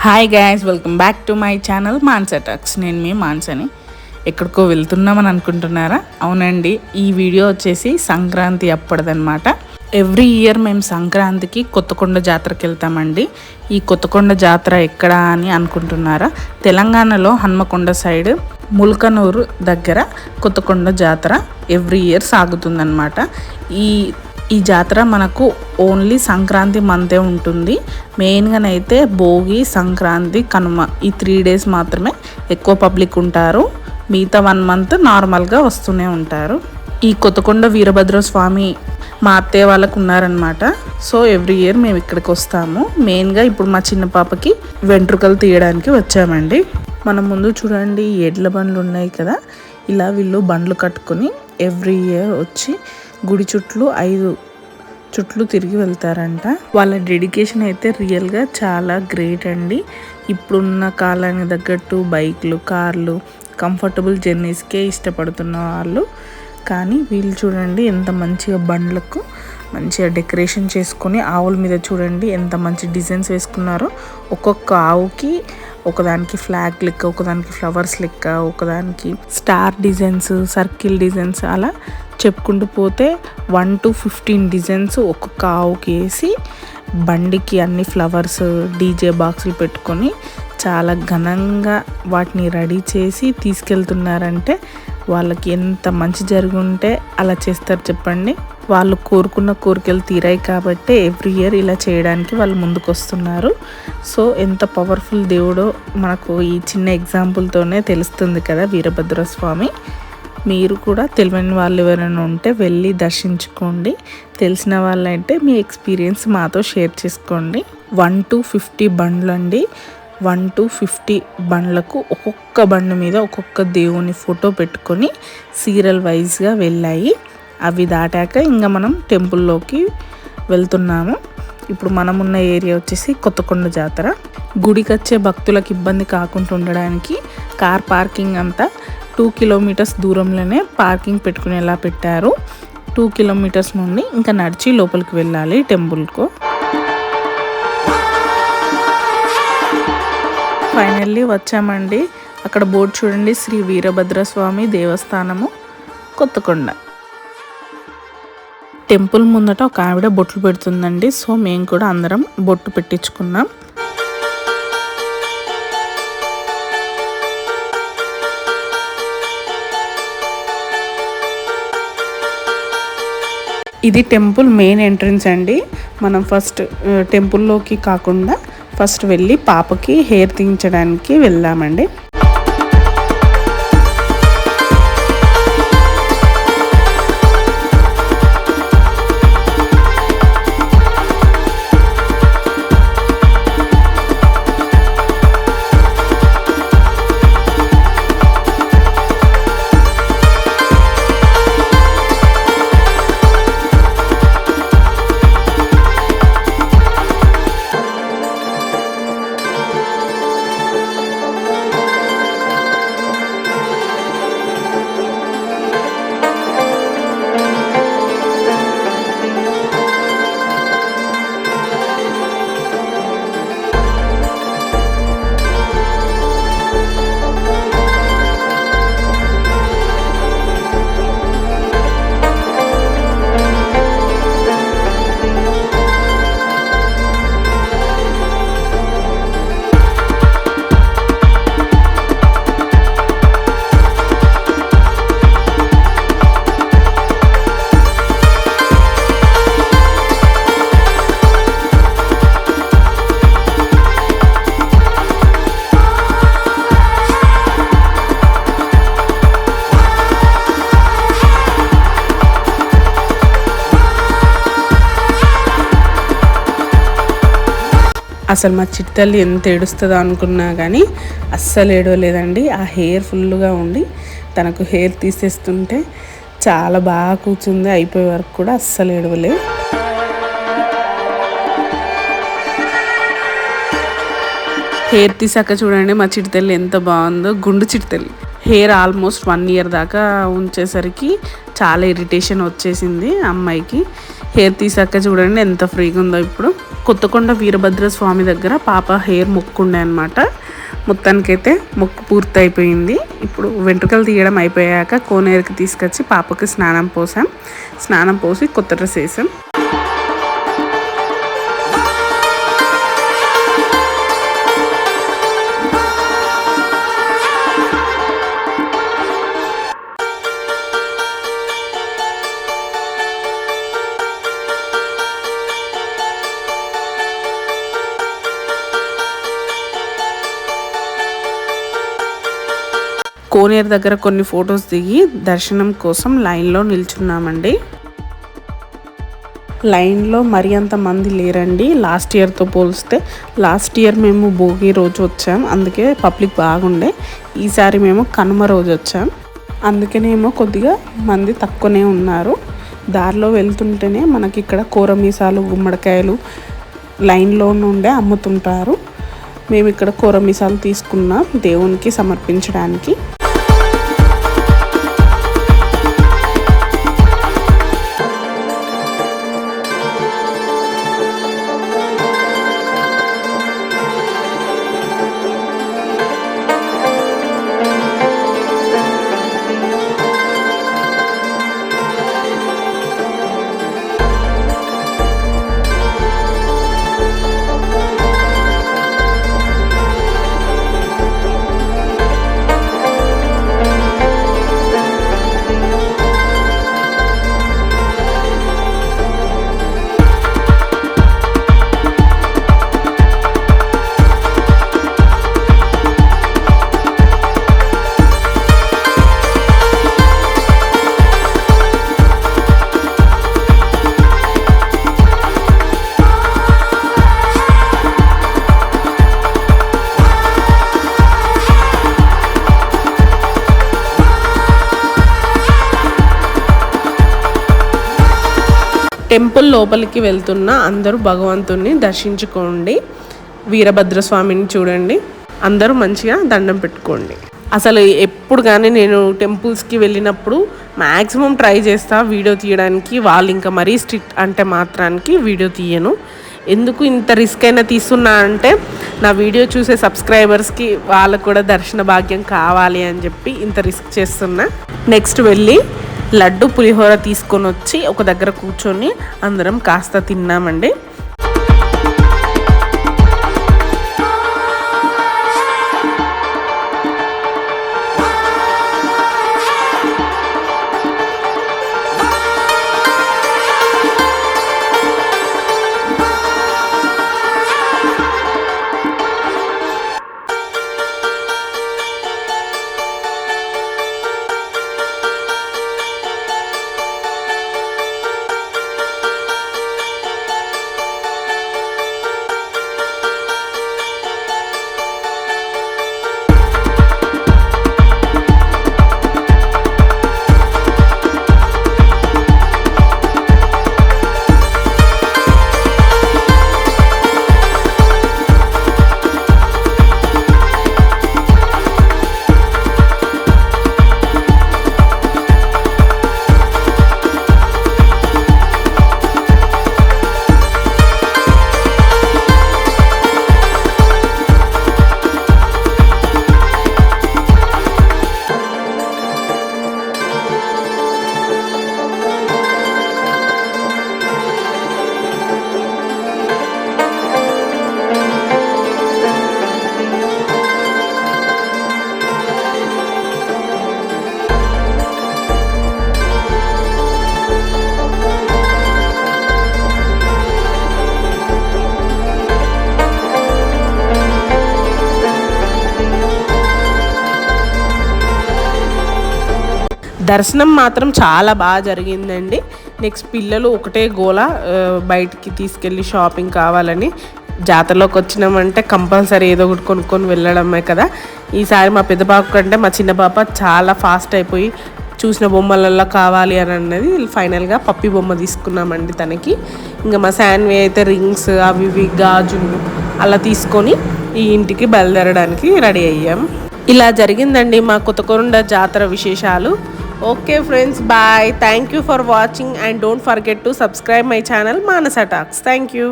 Hi guys, welcome back to my channel Mansa talks. నేను మీ మాన్సాని. ఎక్కడికో వెళ్తున్నామని అనుకుంటున్నారా? అవునండి, ఈ వీడియో వచ్చేసి సంక్రాంతి అప్పటిదన్నమాట. ఎవ్రీ ఇయర్ మేము సంక్రాంతికి కొత్తకొండ జాతరకి వెళ్తామండి. ఈ కొత్తకొండ జాతర ఎక్కడ అని అనుకుంటున్నారా? తెలంగాణలో హన్మకొండ సైడ్ ముల్కనూరు దగ్గర కొత్తకొండ జాతర ఎవ్రీ ఇయర్ సాగుతుందన్నమాట. ఈ జాతర మనకు ఓన్లీ సంక్రాంతి మంతే ఉంటుంది. మెయిన్గానైతే భోగి, సంక్రాంతి, కనుమ ఈ 3 days మాత్రమే ఎక్కువ పబ్లిక్ ఉంటారు. మిగతా 1 month నార్మల్గా వస్తూనే ఉంటారు. ఈ కొత్తకొండ వీరభద్ర స్వామి మా అత్తయ్య వాళ్ళకు ఉన్నారనమాట. సో ఎవ్రీ ఇయర్ మేము ఇక్కడికి వస్తాము. మెయిన్గా ఇప్పుడు మా చిన్న పాపకి వెంట్రుకలు తీయడానికి వచ్చామండి. మనం ముందు చూడండి, ఎడ్ల బండ్లు ఉన్నాయి కదా, ఇలా వీళ్ళు బండ్లు కట్టుకొని ఎవ్రీ ఇయర్ వచ్చి గుడి చుట్లు 5 చుట్లు తిరిగి వెళ్తారంట. వాళ్ళ డెడికేషన్ అయితే రియల్గా చాలా గ్రేట్ అండి. ఇప్పుడున్న కాలానికి తగ్గట్టు బైక్లు, కార్లు, కంఫర్టబుల్ జర్నీస్కే ఇష్టపడుతున్న వాళ్ళు. కానీ వీళ్ళు చూడండి ఎంత మంచిగా బండ్లకు మంచిగా డెకరేషన్ చేసుకొని, ఆవుల మీద చూడండి ఎంత మంచి డిజైన్స్ వేసుకున్నారో. ఒక్కొక్క ఆవుకి ఒకదానికి ఫ్లాగ్ లెక్క, ఒకదానికి ఫ్లవర్స్ లెక్క, ఒకదానికి స్టార్ డిజైన్స్, సర్కిల్ డిజైన్స్, అలా చెప్పుకుంటూ పోతే 1 to 15 డిజైన్స్ ఒక్కొక్క ఆవుకి వేసి బండికి అన్ని ఫ్లవర్స్, డీజే బాక్సులు పెట్టుకొని చాలా ఘనంగా వాటిని రెడీ చేసి తీసుకెళ్తున్నారంటే వాళ్ళకి ఎంత మంచి జరుగుంటే అలా చేస్తారు చెప్పండి. వాళ్ళు కోరుకున్న కోరికలు తీరాయి కాబట్టి ఎవ్రీ ఇయర్ ఇలా చేయడానికి వాళ్ళు ముందుకు వస్తున్నారు. సో ఎంత పవర్ఫుల్ దేవుడో మనకు ఈ చిన్న ఎగ్జాంపుల్తోనే తెలుస్తుంది కదా వీరభద్ర స్వామి. మీరు కూడా తెలియని వాళ్ళు ఎవరైనా ఉంటే వెళ్ళి దర్శించుకోండి. తెలిసిన వాళ్ళంటే మీ ఎక్స్పీరియన్స్ మాతో షేర్ చేసుకోండి. 1 to 50 బండ్లు అండి. 1 to 50 బండ్లకు ఒక్కొక్క బండి మీద ఒక్కొక్క దేవుని ఫోటో పెట్టుకొని సీరియల్ వైజ్గా వెళ్ళాయి. అవి దాటాక ఇంకా మనం టెంపుల్లోకి వెళ్తున్నాము. ఇప్పుడు మనం ఉన్న ఏరియా వచ్చేసి కొత్తకొండ జాతర. గుడికి వచ్చే భక్తులకు ఇబ్బంది కాకుండా ఉండడానికి కార్ పార్కింగ్ అంతా 2 kilometers దూరంలోనే పార్కింగ్ పెట్టుకునేలా పెట్టారు. 2 kilometers నుండి ఇంకా నడిచి లోపలికి వెళ్ళాలి టెంపుల్కు. ఫైనల్లీ వచ్చామండి. అక్కడ బోర్డు చూడండి, శ్రీ వీరభద్ర స్వామి దేవస్థానము కొత్తకొండ. టెంపుల్ ముందట ఒక ఆవిడ బొట్లు పెడుతుందండి. సో మేము కూడా అందరం బొట్టు పెట్టించుకున్నాం. ఇది టెంపుల్ మెయిన్ ఎంట్రన్స్ అండి. మనం ఫస్ట్ టెంపుల్లోకి కాకుండా ఫస్ట్ వెళ్ళి పాపకి హెయిర్ తీయించడానికి వెళ్దామండి. అసలు మా చిట్టల్లి ఎంత ఏడుస్తుందో అనుకున్నా కానీ అస్సలు ఏడవలేదండి. ఆ హెయిర్ ఫుల్గా ఉండి తనకు హెయిర్ తీసేస్తుంటే చాలా బాగా కూర్చుంది. అయిపోయే వరకు కూడా అస్సలు ఏడవలేదు. హెయిర్ తీసాక చూడండి మా చిట్టల్లి ఎంత బాగుందో. గుండు చిట్టల్లి హెయిర్ ఆల్మోస్ట్ 1 year దాకా ఉంచేసరికి చాలా ఇరిటేషన్ వచ్చేసింది అమ్మాయికి. హెయిర్ తీసాక చూడండి ఎంత ఫ్రీగా ఉందో ఇప్పుడు. కొత్తకొండ వీరభద్ర స్వామి దగ్గర పాప హెయిర్ మొక్కుండే అనమాట. మొత్తానికైతే మొక్కు పూర్తి అయిపోయింది. ఇప్పుడు వెంట్రుకలు తీయడం అయిపోయాక కోనేరుకి తీసుకొచ్చి పాపకి స్నానం పోసాం. స్నానం పోసి కొత్త డ్రెస్ వేసాం. కోనేరు దగ్గర కొన్ని ఫొటోస్ దిగి దర్శనం కోసం లైన్లో నిల్చున్నామండి. లైన్లో మరి అంత మంది లేరండి లాస్ట్ ఇయర్తో పోలిస్తే. లాస్ట్ ఇయర్ మేము భోగి రోజు వచ్చాం, అందుకే పబ్లిక్ బాగుండే. ఈసారి మేము కనుమ రోజు వచ్చాం, అందుకనేమో కొద్దిగా మంది తక్కువనే ఉన్నారు. దారిలో వెళ్తుంటేనే మనకి ఇక్కడ కూరమీసాలు, గుమ్మడికాయలు లైన్లో నుండే అమ్ముతుంటారు. మేము ఇక్కడ కూరమీసాలు తీసుకున్నాం దేవునికి సమర్పించడానికి. టెంపుల్ లోపలికి వెళ్తున్న అందరూ భగవంతుని దర్శించుకోండి. వీరభద్రస్వామిని చూడండి, అందరూ మంచిగా దండం పెట్టుకోండి. అసలు ఎప్పుడు కానీ నేను టెంపుల్స్కి వెళ్ళినప్పుడు మ్యాక్సిమం ట్రై చేస్తా వీడియో తీయడానికి. వాళ్ళు ఇంకా మరీ స్ట్రిక్ట్ అంటే మాత్రానికి వీడియో తీయను. ఎందుకు ఇంత రిస్క్ అయినా తీస్తున్నా అంటే నా వీడియో చూసే సబ్స్క్రైబర్స్కి వాళ్ళకు కూడా దర్శన భాగ్యం కావాలి అని చెప్పి ఇంత రిస్క్ చేస్తున్నా. నెక్స్ట్ వెళ్ళి లడ్డు పులిహోర తీసుకొని వచ్చి ఒక దగ్గర కూర్చొని అందరం కాస్త తిన్నామండి. దర్శనం మాత్రం చాలా బాగా జరిగిందండి. నెక్స్ట్ పిల్లలు ఒకటే గోల బయటికి తీసుకెళ్ళి షాపింగ్ కావాలని. జాతరలోకి వచ్చినామంటే కంపల్సరీ ఏదో ఒకటి కొనుక్కొని వెళ్ళడమే కదా. ఈసారి మా పెద్ద పాప కంటే మా చిన్న పాప చాలా ఫాస్ట్ అయిపోయి చూసిన బొమ్మలలో కావాలి అని అన్నది. ఫైనల్గా పప్పి బొమ్మ తీసుకున్నామండి తనకి. ఇంకా మా శాన్వి అయితే రింగ్స్ అవి ఇవి గాజులు అలా తీసుకొని ఈ ఇంటికి బయలుదేరడానికి రెడీ అయ్యాం. ఇలా జరిగిందండి మా కొత్తకొండ జాతర విశేషాలు. Okay friends, bye. Thank you for watching and don't forget to subscribe my channel Manasa Talks. Thank you.